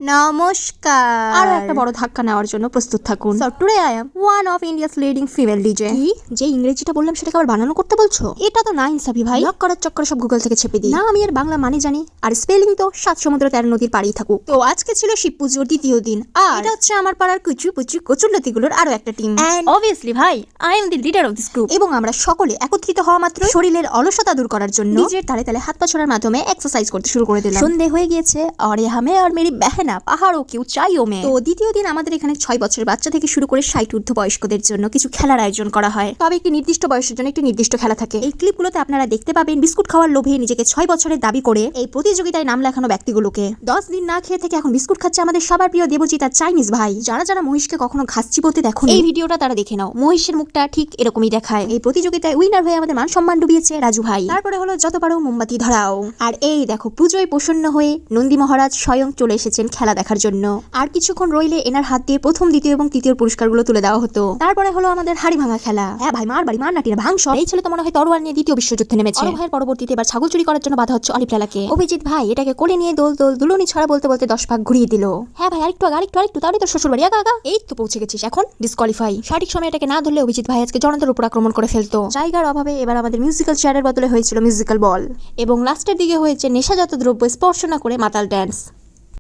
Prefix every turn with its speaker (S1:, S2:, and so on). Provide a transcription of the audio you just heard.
S1: নমস্কার।
S2: আরো একটা বড় ধাক্কা নেওয়ার জন্য প্রস্তুত থাকুন।
S1: So today I am one of India's leading female DJ.
S2: কি যে ইংরেজিটা বললাম সেটাকে আবার বানানো করতে বলছো? এটা তো না ইনসাফি ভাই। ব্লক করার চক্করে সব গুগল থেকে ছেপে দিই। না আমি এর বাংলা মানে জানি, আর স্পেলিং তো 7 সমুদ্র 13 নদীর পাড়েই থাকুক।
S1: তো আজকে ছিল শিব পুজোর দ্বিতীয় দিন, আর
S2: এটা হচ্ছে আমার পাড়ার কুচু পুচু কচুরলতিগুলোর আরো একটা টিম।
S1: and obviously ভাই I am the leader of this group.
S2: এবং আমরা সকলে একত্রিত হওয়া মাত্র শরীরের অলসতা দূর করার জন্য নিজের তালে তালে হাত পা ছড়ার মাধ্যমে এক্সারসাইজ করতে শুরু করে দিলাম। সন্ধে হয়ে গিয়েছে, আর হামে আর মেরি বেহনা পাহাড়ও কেউ চাইও মে। তো দ্বিতীয় দিন আমাদের এখানে 6 বছরের বাচ্চা থেকে শুরু করে 60 ঊর্ধ্ব বয়স্কদের জন্য কিছু খেলার আয়োজন করা হয়। তবে একটি নির্দিষ্ট বয়সের জন্য একটি নির্দিষ্ট খেলা থাকে। এই ক্লিপগুলোতে আপনারা দেখতে পাবেন বিস্কুট খাওয়ার লোভে নিজেকে 6 বছরের দাবি করে এই প্রতিযোগিতায় নাম লেখানো ব্যক্তিগুলোকে। 10 দিন না খেয়ে থেকে এখন বিস্কুট খাচ্ছে আমাদের সবার প্রিয় দেবজিৎ আর চাইনিজ ভাই। যারা যারা মহিষকে কখনো ঘাস চিবোতে দেখো এই ভিডিওটা তারা দেখে নাও। মহিষের মুখটা ঠিক এরকমই দেখায়। এই প্রতিযোগিতায় উইনার হয়ে আমাদের মান সম্মান ডুবিয়েছে রাজু ভাই। তারপরে হলো যত পারো মোমবাতি ধরাও। আর এই দেখো পুজোয় প্রসন্ন হয়ে নন্দী মহারাজ স্বয়ং চলে এসেছেন খেলা দেখার জন্য। আর কিছুক্ষণ রইলে এনার হাত দিয়ে প্রথম, দ্বিতীয় এবং তৃতীয় পুরস্কারগুলো তুলে দেওয়া হতো। তারপরে হলো আমাদের হাড়ি ভাঙা খেলা। হ্যাঁ ভাই, মার বাড়ি মার নাটিরা ভাঙস। এই ছেলে তো মনে হয় তরোয়াল নিয়ে দ্বিতীয় বিশ্বযুদ্ধে নেমেছে। অরব ভাইয়ের পরবর্তীতে এবার ছাগল চুরি করার জন্য বাধা হচ্ছে অলিভ লালাকে। অভিজিৎ ভাই এটাকে কোলে নিয়ে দোল দোল দুলুনি ছড়া বলতে বলতে 10 ভাগ ঘুরিয়ে দিল। হ্যাঁ ভাই আরেকটু তাহলে তোর শ্বশুর বাড়ি আগা। এই তো পৌঁছে গেছিস, এখন ডিসকোয়ালিফাই। সঠিক সময় এটাকে না ধরলে অভিজিৎ ভাই আজকে জনতার উপর আক্রমণ করে ফেলতো। জায়গার অভাবে এবার আমাদের মিউজিক্যাল চেয়ারের বদলে হয়েছিল মিউজিক্যাল বল, এবং লাস্টের দিকে হয়েছে নেশাজাত দ্রব্য স্পর্শ না করে মাতাল ড্যান্স।